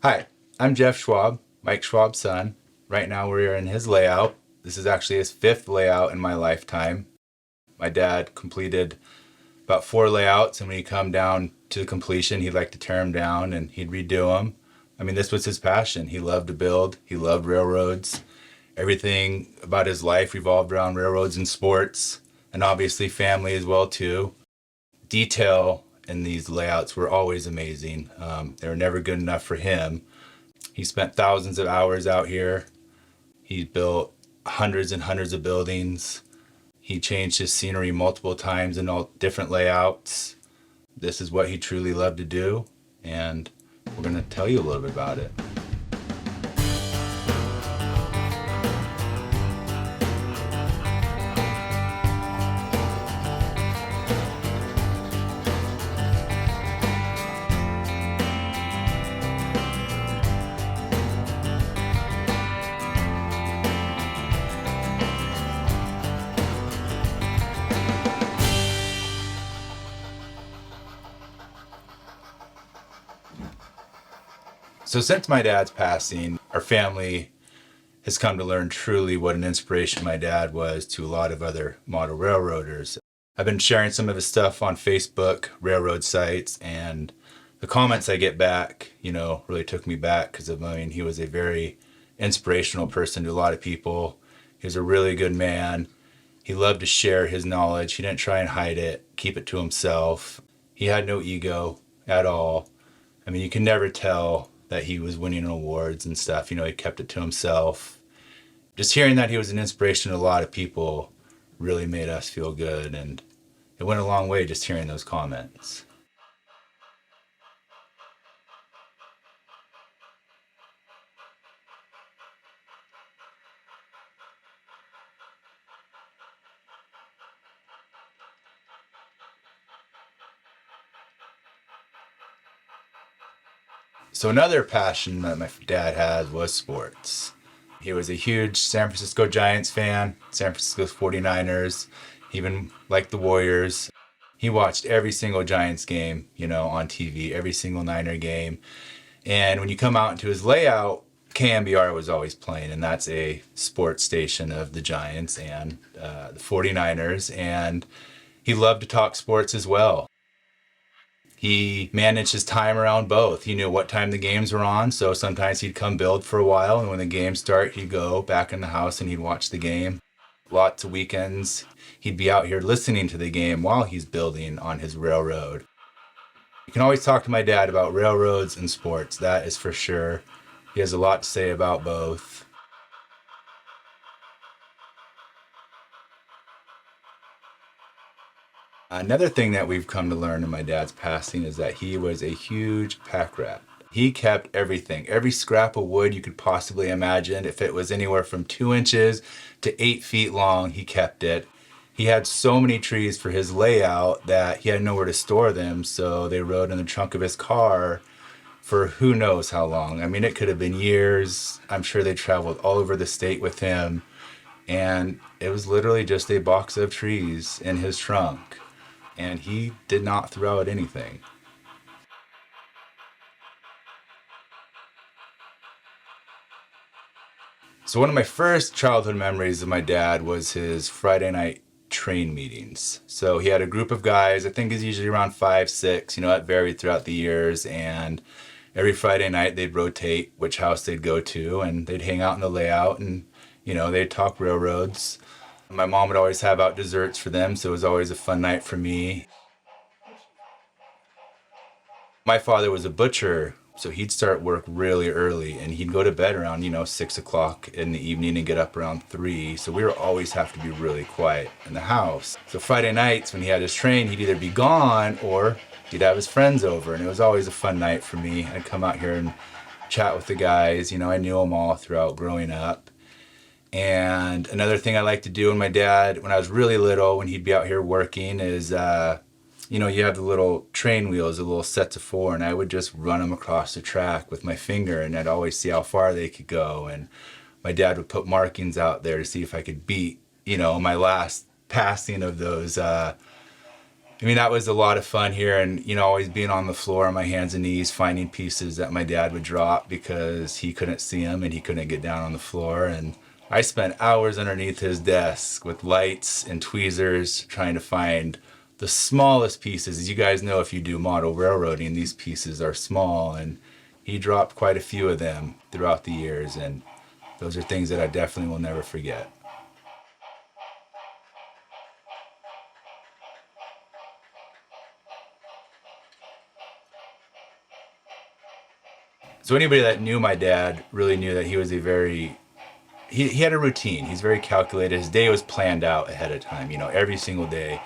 Hi, I'm Jeff Schwab, Mike Schwab's son. Right now we're in his layout. This is actually his 5th layout in my lifetime. My dad completed about 4 layouts, and when he come down to completion, he'd like to tear them down and he'd redo them. I mean, this was his passion. He loved to build. He loved railroads. Everything about his life revolved around railroads and sports, and obviously family as well too. Detail in these layouts were always amazing. They were never good enough for him. He spent thousands of hours out here. He built hundreds and hundreds of buildings. He changed his scenery multiple times in all different layouts. This is what he truly loved to do, and we're going to tell you a little bit about it. So since my dad's passing, our family has come to learn truly what an inspiration my dad was to a lot of other model railroaders. I've been sharing some of his stuff on Facebook, railroad sites, and the comments I get back, really took me back because he was a very inspirational person to a lot of people. He was a really good man. He loved to share his knowledge. He didn't try and hide it, keep it to himself. He had no ego at all. You can never tell that he was winning awards and stuff. He kept it to himself. Just hearing that he was an inspiration to a lot of people really made us feel good, and it went a long way just hearing those comments. So another passion that my dad had was sports. He was a huge San Francisco Giants fan, San Francisco 49ers, even liked the Warriors. He watched every single Giants game, on TV, every single Niner game. And when you come out into his layout, KMBR was always playing, and that's a sports station of the Giants and the 49ers. And he loved to talk sports as well. He managed his time around both. He knew what time the games were on, so sometimes he'd come build for a while, and when the games start, he'd go back in the house and he'd watch the game. Lots of weekends, he'd be out here listening to the game while he's building on his railroad. You can always talk to my dad about railroads and sports, that is for sure. He has a lot to say about both. Another thing that we've come to learn in my dad's passing is that he was a huge pack rat. He kept everything, every scrap of wood you could possibly imagine. If it was anywhere from 2 inches to 8 feet long, he kept it. He had so many trees for his layout that he had nowhere to store them, so they rode in the trunk of his car for who knows how long. It could have been years. I'm sure they traveled all over the state with him, and it was literally just a box of trees in his trunk. And he did not throw out anything. So one of my first childhood memories of my dad was his Friday night train meetings. So he had a group of guys, I think it's usually around 5, 6, it varied throughout the years, and every Friday night they'd rotate which house they'd go to, and they'd hang out in the layout, and they'd talk railroads. My mom would always have out desserts for them, so it was always a fun night for me. My father was a butcher, so he'd start work really early, and he'd go to bed around, 6 o'clock in the evening and get up around 3, so we would always have to be really quiet in the house. So Friday nights when he had his train, he'd either be gone or he'd have his friends over, and it was always a fun night for me. I'd come out here and chat with the guys, I knew them all throughout growing up. And another thing I liked to do when my dad, when I was really little, when he'd be out here working is, you have the little train wheels, the little sets of 4, and I would just run them across the track with my finger, and I'd always see how far they could go. And my dad would put markings out there to see if I could beat, my last passing of those I mean, that was a lot of fun here, and always being on the floor on my hands and knees, finding pieces that my dad would drop because he couldn't see them and he couldn't get down on the floor. And I spent hours underneath his desk with lights and tweezers trying to find the smallest pieces. As you guys know, if you do model railroading, these pieces are small, and he dropped quite a few of them throughout the years, and those are things that I definitely will never forget. So anybody that knew my dad really knew that he was he had a routine. He's very calculated. His day was planned out ahead of time, every single day.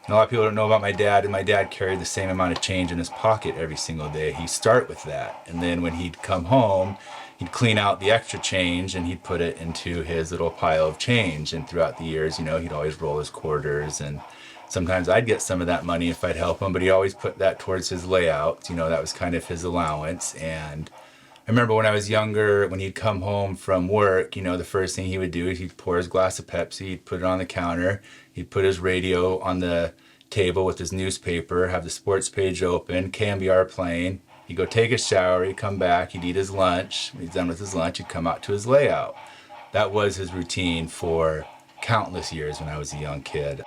And a lot of people don't know about my dad, and my dad carried the same amount of change in his pocket every single day. He'd start with that, and then when he'd come home, he'd clean out the extra change and he'd put it into his little pile of change. And throughout the years, he'd always roll his quarters, and sometimes I'd get some of that money if I'd help him, but he always put that towards his layout. That was kind of his allowance. And I remember when I was younger, when he'd come home from work, the first thing he would do is he'd pour his glass of Pepsi, he'd put it on the counter, he'd put his radio on the table with his newspaper, have the sports page open, KMBR playing. He'd go take a shower, he'd come back, he'd eat his lunch. When he's done with his lunch, he'd come out to his layout. That was his routine for countless years when I was a young kid.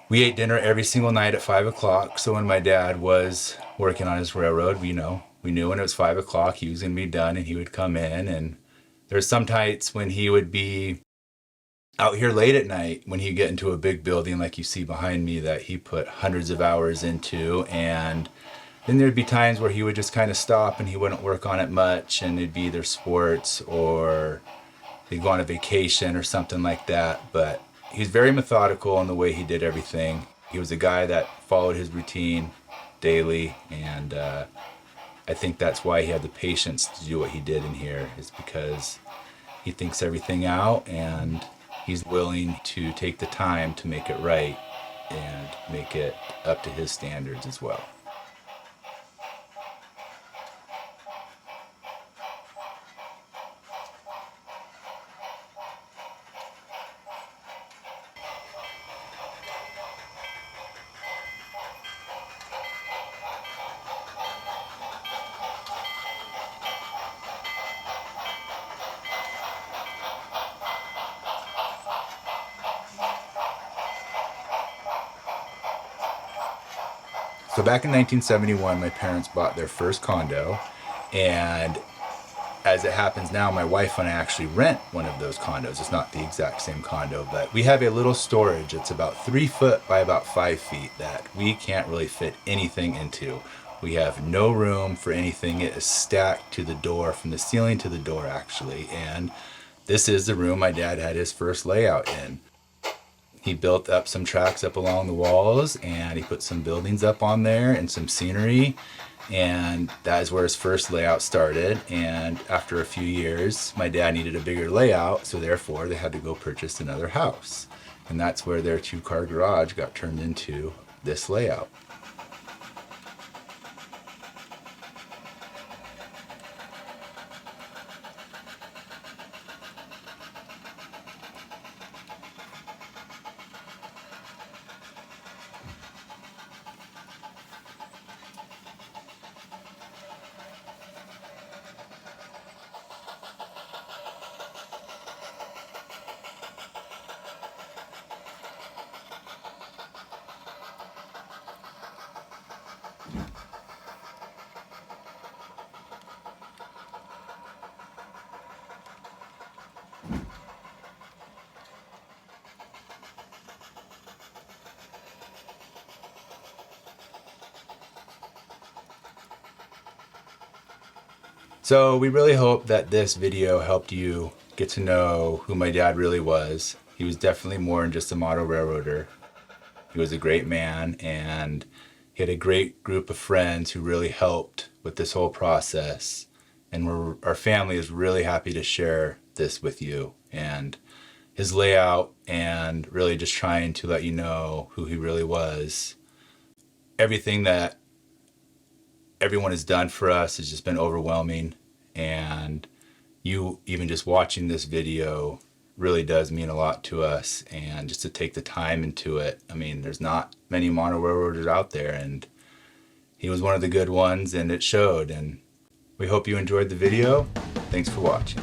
We ate dinner every single night at 5 o'clock. So when my dad was working on his railroad, we knew when it was 5 o'clock he was going to be done, and he would come in. And there's some nights when he would be out here late at night, when he'd get into a big building like you see behind me that he put hundreds of hours into. And then there'd be times where he would just kind of stop and he wouldn't work on it much, and it'd be either sports or they'd go on a vacation or something like that. But he's very methodical in the way he did everything. He was a guy that followed his routine daily, and I think that's why he had the patience to do what he did in here, is because he thinks everything out and he's willing to take the time to make it right and make it up to his standards as well. So back in 1971, my parents bought their first condo, and as it happens now, my wife and I actually rent one of those condos. It's not the exact same condo, but we have a little storage. It's about 3 foot by about 5 feet that we can't really fit anything into. We have no room for anything. It is stacked to the door, from the ceiling to the door, actually. And this is the room my dad had his first layout in. He built up some tracks up along the walls, and he put some buildings up on there and some scenery. And that is where his first layout started. And after a few years, my dad needed a bigger layout, so therefore they had to go purchase another house. And that's where their 2-car garage got turned into this layout. So we really hope that this video helped you get to know who my dad really was. He was definitely more than just a model railroader. He was a great man, and he had a great group of friends who really helped with this whole process. And our family is really happy to share this with you, and his layout, and really just trying to let you know who he really was. everything that everyone has done for us has just been overwhelming. And you even just watching this video really does mean a lot to us. And just to take the time into it, I mean, there's not many mono railroaders out there, and he was one of the good ones, and it showed. And we hope you enjoyed the video. Thanks for watching.